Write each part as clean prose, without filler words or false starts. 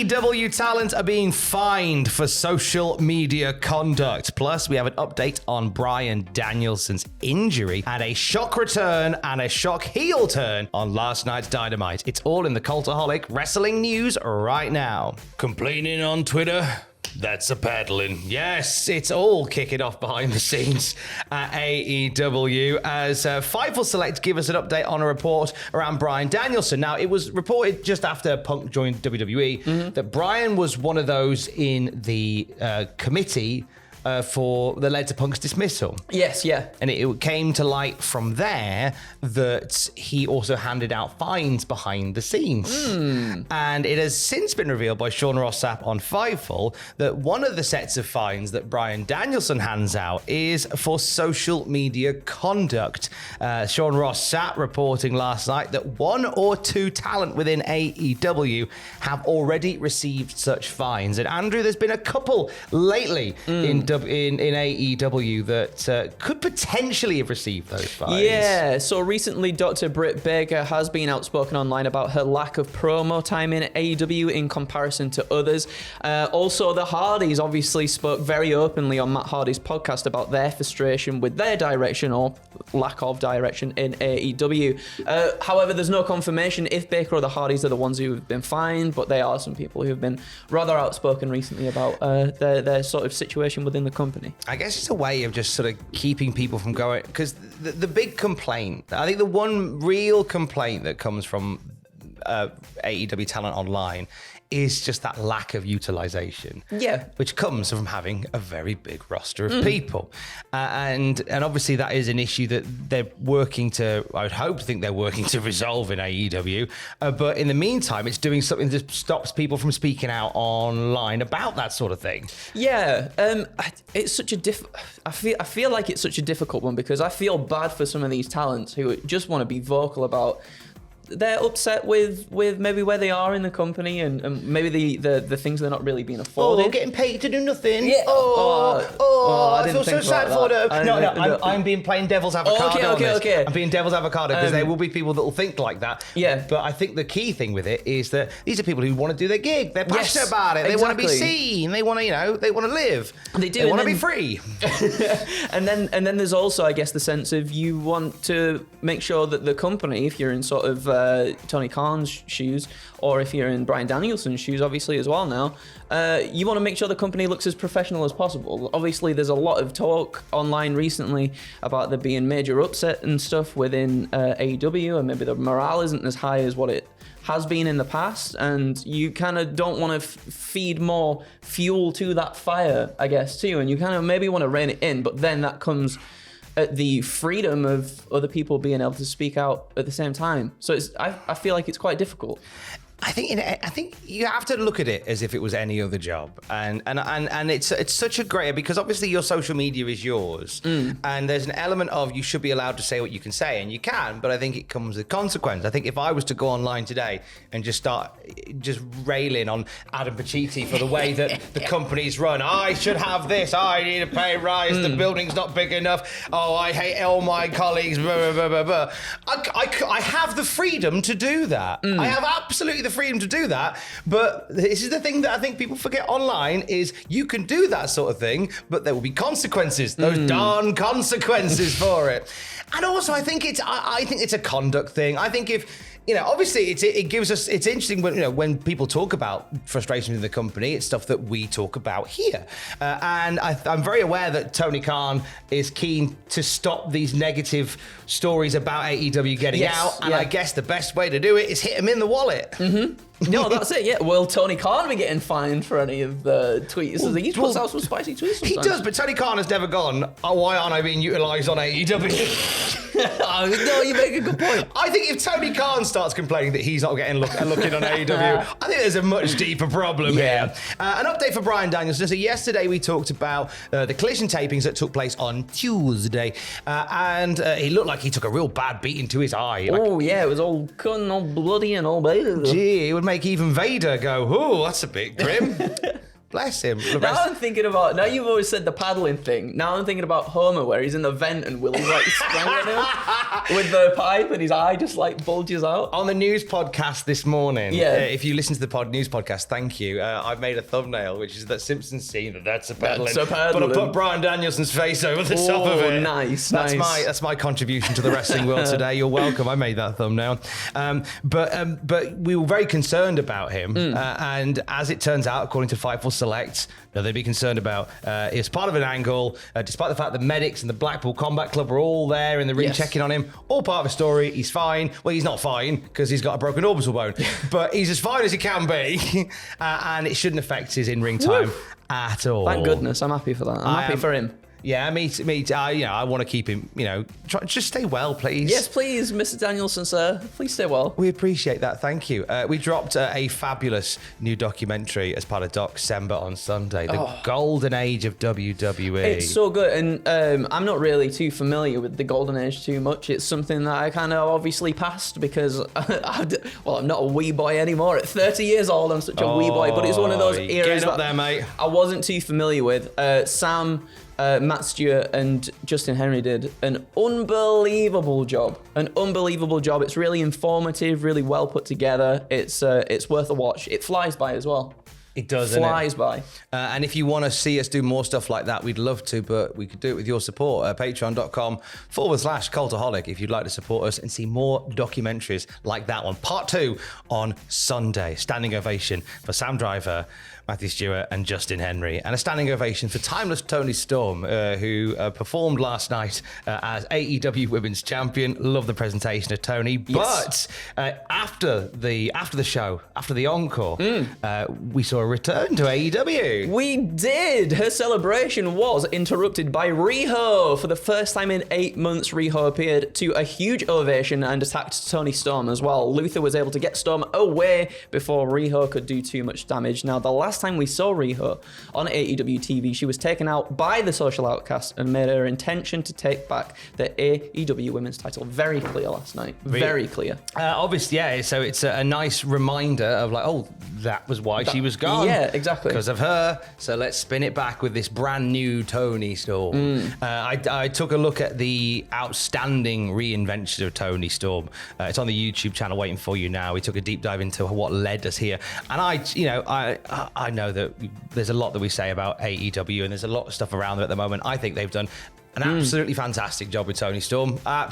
AEW talent are being fined for social media conduct. Plus, we have an update on Bryan Danielson's injury and a shock return and a shock heel turn on last night's Dynamite. It's all in the Cultaholic wrestling news right now. Complaining on Twitter? That's a paddling. Yes, it's all kicking off behind the scenes at AEW as Fightful Select give us an update on a report around Bryan Danielson. Now, it was reported just after Punk joined WWE that Bryan was one of those in the committee that led to Punk's dismissal. Yes, yeah. And it came to light from there that he also handed out fines behind the scenes. And it has since been revealed by Sean Ross Sapp on Fightful that one of the sets of fines that Bryan Danielson hands out is for social media conduct. Sean Ross Sapp reporting last night that one or two talent within AEW have already received such fines. And Andrew, there's been a couple lately in AEW that could potentially have received those fines. Yeah, so recently Dr. Britt Baker has been outspoken online about her lack of promo time in AEW in comparison to others. Also, the Hardys obviously spoke very openly on Matt Hardy's podcast about their frustration with their direction or lack of direction in AEW. However, there's no confirmation if Baker or the Hardys are the ones who have been fined, but they are some people who have been rather outspoken recently about their sort of situation within the company. I guess it's a way of just sort of keeping people from going, because the big complaint, I think the one real complaint that comes from AEW talent online is just that lack of utilization. Yeah. Which comes from having a very big roster of people. And obviously that is an issue that they're working to, I would hope to think they're working to resolve in AEW. But in the meantime, it's doing something that stops people from speaking out online about that sort of thing. Yeah. It's such a I feel like it's such a difficult one because I feel bad for some of these talents who just want to be vocal about they're upset with maybe where they are in the company and maybe the things they're not really being afforded. Oh, getting paid to do nothing. Yeah. I feel so sad for them. I'm being playing devil's avocado on this. Okay. I'm being devil's avocado because there will be people that will think like that. Yeah. But I think the key thing with it is that these are people who want to do their gig. They're passionate about it. They want to be seen. They want to, they want to live. They do. They want to be free. and then there's also, I guess, the sense of you want to make sure that the company, if you're in sort of Tony Khan's shoes, or if you're in Bryan Danielson's shoes, obviously as well now, you want to make sure the company looks as professional as possible. Obviously, there's a lot of talk online recently about there being major upset and stuff within AEW, and maybe the morale isn't as high as what it has been in the past, and you kind of don't want to feed more fuel to that fire, I guess, too, and you kind of maybe want to rein it in, but then that comes at the freedom of other people being able to speak out at the same time. So I feel like it's quite difficult. I think you have to look at it as if it was any other job, and it's such a great, because obviously your social media is yours, and there's an element of you should be allowed to say what you can say, and you can, but I think it comes with consequence. I think if I was to go online today and just start railing on Adam Pacitti for the way that the company's run, I should have this, I need a pay rise, the building's not big enough, oh, I hate all my colleagues, blah, blah, blah, blah. I have the freedom to do that. I have absolutely the freedom to do that, but this is the thing that I think people forget online is you can do that sort of thing, but there will be consequences, those darn consequences for it. And also I think it's a conduct thing. I think if obviously it gives us, it's interesting when people talk about frustration in the company, it's stuff that we talk about here. And I'm very aware that Tony Khan is keen to stop these negative stories about AEW getting out. And I guess the best way to do it is hit him in the wallet. No, that's it. Yeah. Will Tony Khan be getting fined for any of the tweets? He puts out some spicy tweets sometimes. He does, but Tony Khan has never gone, oh, why aren't I being utilised on AEW? No, you make a good point. I think if Tony Khan starts complaining that he's not getting looking on AEW, I think there's a much deeper problem here. An update for Bryan Danielson. So yesterday we talked about the Collision tapings that took place on Tuesday, and he looked like he took a real bad beating to his eye. It was all cut and all bloody and all bad. Gee, it would make even Vader go, oh, that's a bit grim. Bless him. Now you've always said the paddling thing. Now I'm thinking about Homer, where he's in the vent and Willie's like strangling him with the pipe, and his eye just like bulges out. On the news podcast this morning, Yeah. If you listen to the news podcast, thank you. I've made a thumbnail, which is that Simpsons scene. That's a paddling. But I put Bryan Danielson's face over the top of it. Nice. That's my contribution to the wrestling world today. You're welcome. I made that thumbnail. But we were very concerned about him, and as it turns out, according to Fightful Select, nothing to be concerned about. It's part of an angle, despite the fact the medics and the Blackpool Combat Club were all there in the ring checking on him. All part of a story. He's fine. Well, he's not fine because he's got a broken orbital bone, but he's as fine as he can be, and it shouldn't affect his in-ring time at all. Thank goodness. I'm happy for that. I'm happy for him. Yeah, me. I want to keep him. Just stay well, please. Yes, please, Mr. Danielson, sir. Please stay well. We appreciate that. Thank you. We dropped a fabulous new documentary as part of Docember on Sunday. The Golden Age of WWE. It's so good, and I'm not really too familiar with the Golden Age too much. It's something that I kind of obviously passed because, I'm not a wee boy anymore. At 30 years old, I'm such a wee boy. But it's one of those eras up there, mate. I wasn't too familiar with. Sam. Matt Stewart and Justin Henry did an unbelievable job. It's really informative, really well put together. It's worth a watch. It flies by as well. It does, flies by. And if you want to see us do more stuff like that, we'd love to, but we could do it with your support. Patreon.com/Cultaholic if you'd like to support us and see more documentaries like that one. Part 2 on Sunday. Standing ovation for Sam Driver, Matthew Stewart and Justin Henry. And a standing ovation for Timeless Tony Storm, who performed last night as AEW Women's Champion. Love the presentation of Tony. Yes. But after the show, after the encore, we saw a return to AEW. We did. Her celebration was interrupted by Riho. For the first time in 8 months, Riho appeared to a huge ovation and attacked Tony Storm as well. Luther was able to get Storm away before Riho could do too much damage. Now, the last time we saw Riho on AEW TV, she was taken out by the Social Outcast and made her intention to take back the AEW Women's title very clear last night. Very clear. Obviously, yeah. So it's a nice reminder of that was why she was gone. Yeah, exactly. Because of her. So let's spin it back with this brand new Tony Storm. I took a look at the outstanding reinvention of Tony Storm. It's on the YouTube channel waiting for you now. We took a deep dive into what led us here. And I know that there's a lot that we say about AEW and there's a lot of stuff around them at the moment. I think they've done an absolutely fantastic job with Tony Storm. One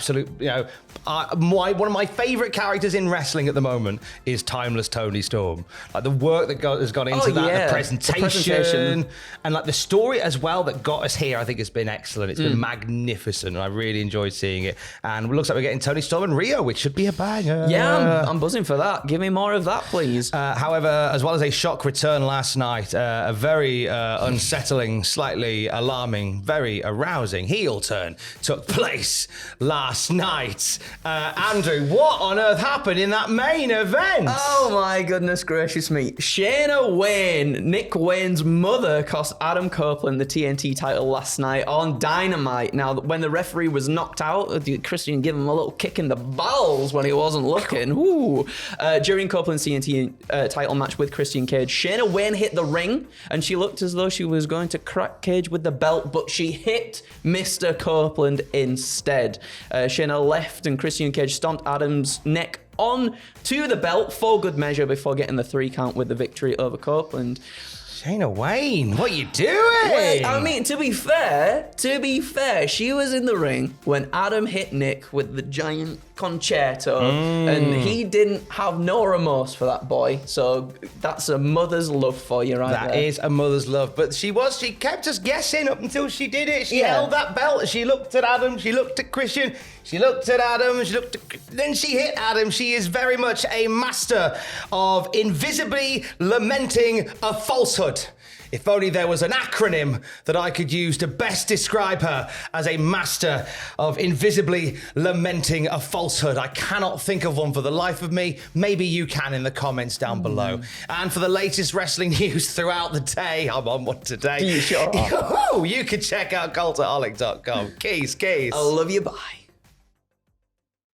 of my favourite characters in wrestling at the moment is Timeless Tony Storm. Like the work that has gone into the presentation, and like the story as well that got us here, I think has been excellent. It's been magnificent, and I really enjoyed seeing it. And it looks like we're getting Tony Storm and Rio, which should be a banger. Yeah, I'm buzzing for that. Give me more of that, please. However, as well as a shock return last night, a very unsettling, slightly alarming, very arousing heel turn took place last night. Andrew, what on earth happened in that main event? Oh my goodness gracious me. Shayna Wayne, Nick Wayne's mother, cost Adam Copeland the TNT title last night on Dynamite. Now, when the referee was knocked out, Christian gave him a little kick in the balls when he wasn't looking. Ooh. During Copeland's TNT title match with Christian Cage, Shayna Wayne hit the ring and she looked as though she was going to crack Cage with the belt, but she hit Mr. Copeland instead. Shayna left and Christian Cage stomped Adam's neck on to the belt for good measure before getting the 3 count with the victory over Copeland. Shayna Wayne, what are you doing? Well, I mean, to be fair, she was in the ring when Adam hit Nick with the giant concerto, and he didn't have no remorse for that boy. So that's a mother's love for you, right there. That is a mother's love. But she kept us guessing up until she did it. She held that belt. She looked at Adam. She looked at Christian. She looked at Adam. Then she hit Adam. She is very much a master of invisibly lamenting a falsehood. If only there was an acronym that I could use to best describe her as a master of invisibly lamenting a falsehood. I cannot think of one for the life of me. Maybe you can in the comments down below. And for the latest wrestling news throughout the day, I'm on one today. You sure are. You can check out cultaholic.com. Keys. I love you, bye.